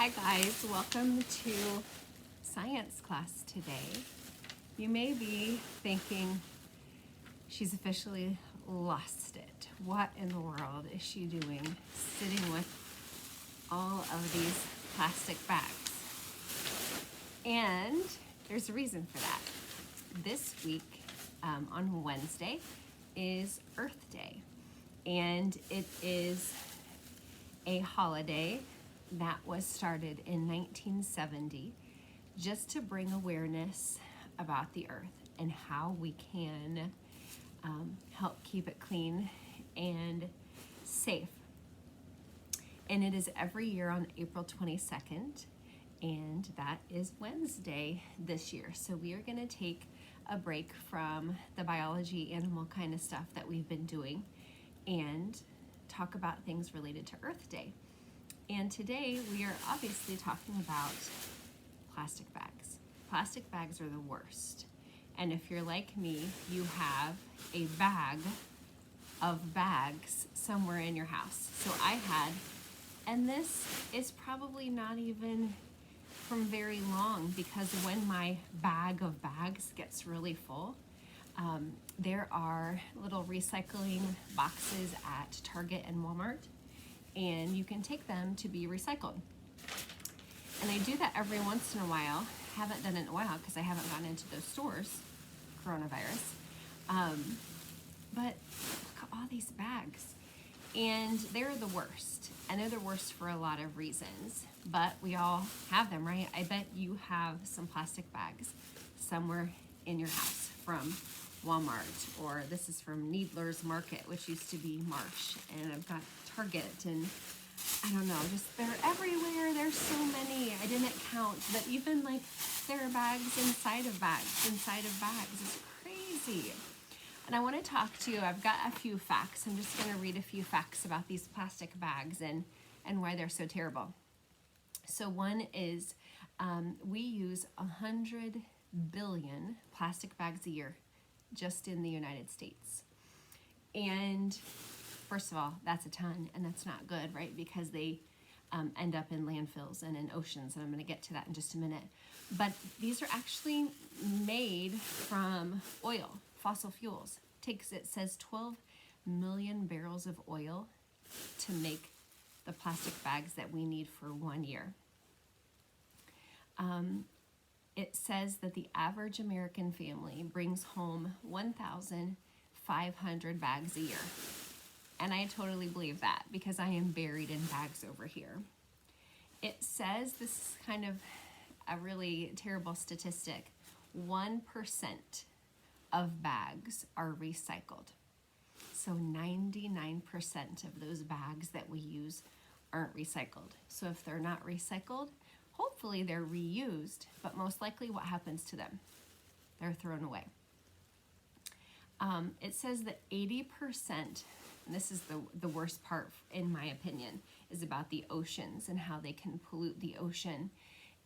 Hi guys, welcome to science class today. You may be thinking she's officially lost it. What in the world is she doing sitting with all of these plastic bags? And there's a reason for that. This week on Wednesday is Earth Day, and it is a holiday that was started in 1970 just to bring awareness about the earth and how we can help keep it clean and safe. And it is every year on April 22nd, and that is Wednesday this year. So we are going to take a break from the biology, animal kind of stuff that we've been doing and talk about things related to Earth Day. And today we are obviously talking about plastic bags. Plastic bags are the worst. And if you're like me, you have a bag of bags somewhere in your house. So I had, and this is probably not even from very long, because when my bag of bags gets really full, there are little recycling boxes at Target and Walmart, and you can take them to be recycled. And I do that every once in a while. Haven't done it in a while because I haven't gone into those stores, coronavirus. But look at all these bags. And they're the worst. And they're the worst for a lot of reasons. But we all have them, right? I bet you have some plastic bags somewhere in your house from Walmart, or this is from Needler's Market, which used to be Marsh, and I've got Target, and I don't know, just they're everywhere. There's so many, I didn't count, but even like there are bags inside of bags inside of bags. It's crazy. And I want to talk to you, I've got a few facts. I'm just going to read a few facts about these plastic bags and why they're so terrible. So one is we use 100 billion plastic bags a year just in the United States. And first of all, that's a ton, and that's not good, right? Because they end up in landfills and in oceans, and I'm going to get to that in just a minute. But these are actually made from oil, fossil fuels. It says 12 million barrels of oil to make the plastic bags that we need for 1 year. It says that the average American family brings home 1,500 bags a year. And I totally believe that because I am buried in bags over here. It says, this is kind of a really terrible statistic, 1% of bags are recycled. So 99% of those bags that we use aren't recycled. So if they're not recycled, hopefully they're reused, but most likely what happens to them? They're thrown away. It says that 80%, and this is the worst part in my opinion, is about the oceans and how they can pollute the ocean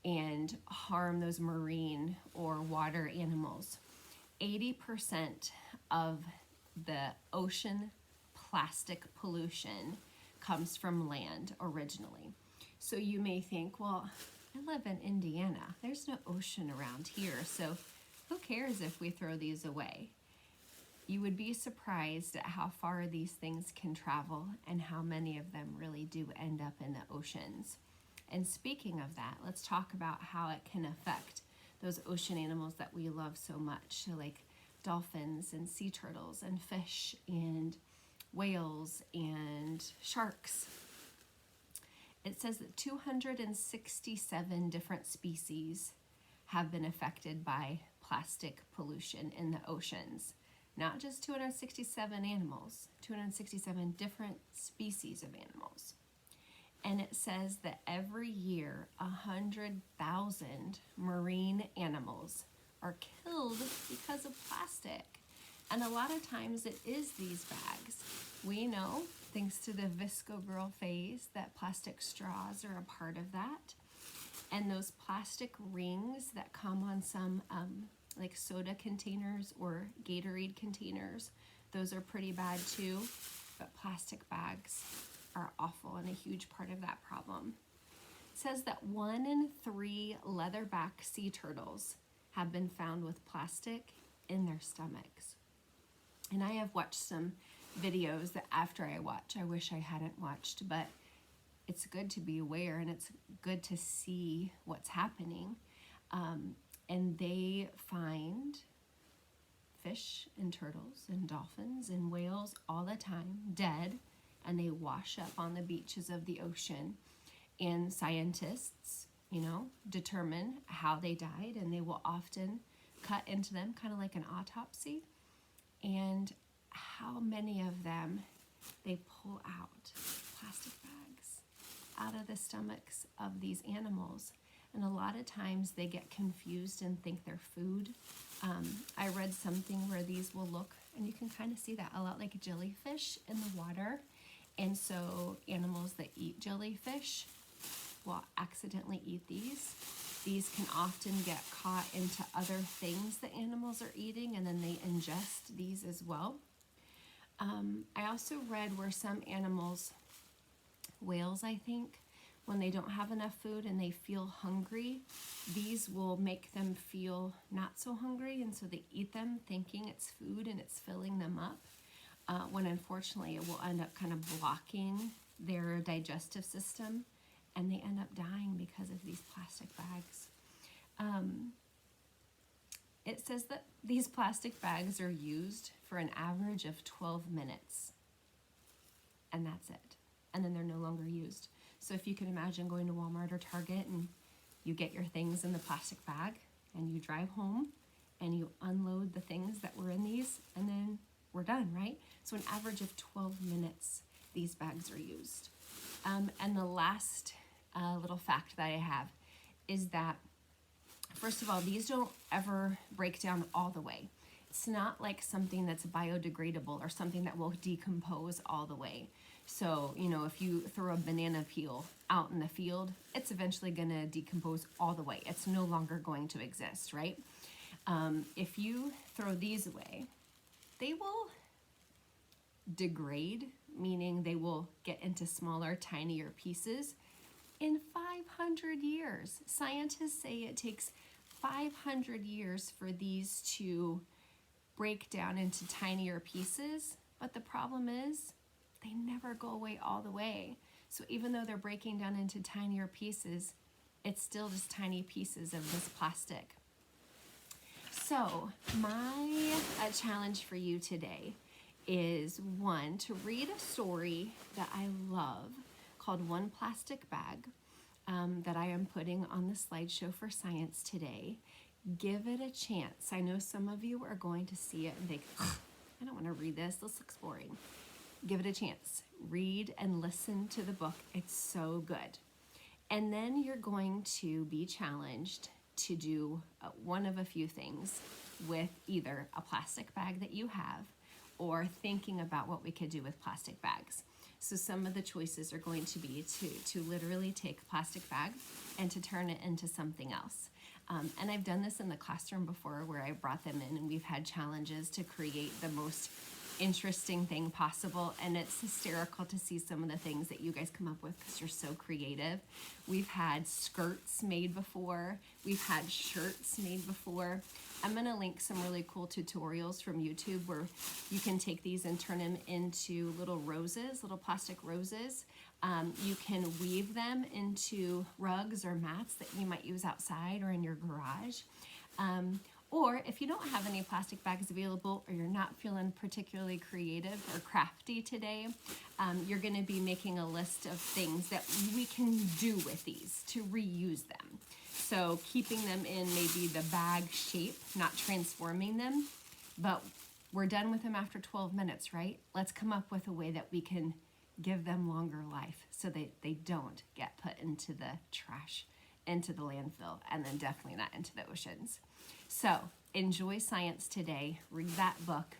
and harm those marine or water animals. 80% of the ocean plastic pollution comes from land originally. So you may think, well, I live in Indiana. There's no ocean around here, so who cares if we throw these away? You would be surprised at how far these things can travel and how many of them really do end up in the oceans. And speaking of that, let's talk about how it can affect those ocean animals that we love so much, so like dolphins and sea turtles and fish and whales and sharks. It says that 267 different species have been affected by plastic pollution in the oceans. Not just 267 animals, 267 different species of animals. And it says that every year 100,000 marine animals are killed because of plastic. And a lot of times it is these bags. We know, thanks to the Visco Girl phase, that plastic straws are a part of that. And those plastic rings that come on some like soda containers or Gatorade containers, those are pretty bad too. But plastic bags are awful and a huge part of that problem. says that 1 in 3 leatherback sea turtles have been found with plastic in their stomachs. And I have watched some videos that after I watch, I wish I hadn't watched, but it's good to be aware and it's good to see what's happening. And they find fish and turtles and dolphins and whales all the time dead, and they wash up on the beaches of the ocean. And scientists, determine how they died, and they will often cut into them, kind of like an autopsy, and how many of them they pull out plastic bags out of the stomachs of these animals. And a lot of times they get confused and think they're food. I read something where these will look, and you can kind of see that, a lot like jellyfish in the water. And so animals that eat jellyfish will accidentally eat these. These can often get caught into other things that animals are eating, and then they ingest these as well. I also read where some animals, whales I think, when they don't have enough food and they feel hungry, these will make them feel not so hungry, and so they eat them thinking it's food and it's filling them up, when unfortunately it will end up kind of blocking their digestive system, and they end up dying because of these plastic bags. It says that these plastic bags are used for an average of 12 minutes, and that's it. And then they're no longer used. So if you can imagine going to Walmart or Target and you get your things in the plastic bag and you drive home and you unload the things that were in these, and then we're done, right? So an average of 12 minutes, these bags are used. And the last little fact that I have is that, first of all, these don't ever break down all the way. It's not like something that's biodegradable or something that will decompose all the way. So, if you throw a banana peel out in the field, it's eventually going to decompose all the way. It's no longer going to exist, right? If you throw these away, they will degrade, meaning they will get into smaller, tinier pieces in 500 years. Scientists say it takes 500 years for these to break down into tinier pieces, but the problem is they never go away all the way. So even though they're breaking down into tinier pieces, it's still just tiny pieces of this plastic. So my challenge for you today is, one, to read a story that I love called One Plastic Bag, that I am putting on the slideshow for science today. Give it a chance. I know some of you are going to see it and think, I don't want to read this. This looks boring. Give it a chance. Read and listen to the book. It's so good. And then you're going to be challenged to do one of a few things with either a plastic bag that you have or thinking about what we could do with plastic bags. So some of the choices are going to be to literally take a plastic bag and to turn it into something else. And I've done this in the classroom before where I brought them in and we've had challenges to create the most interesting thing possible, and it's hysterical to see some of the things that you guys come up with because you're so creative. We've had skirts made before, we've had shirts made before. I'm going to link some really cool tutorials from YouTube where you can take these and turn them into little roses, little plastic roses. You can weave them into rugs or mats that you might use outside or in your garage. Or if you don't have any plastic bags available or you're not feeling particularly creative or crafty today, you're going to be making a list of things that we can do with these to reuse them. So keeping them in maybe the bag shape, not transforming them, but we're done with them after 12 minutes, right? Let's come up with a way that we can give them longer life so that they don't get put into the trash, into the landfill, and then definitely not into the oceans. So enjoy science today, read that book,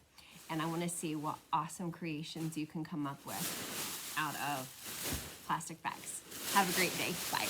and I want to see what awesome creations you can come up with out of plastic bags. Have a great day. Bye.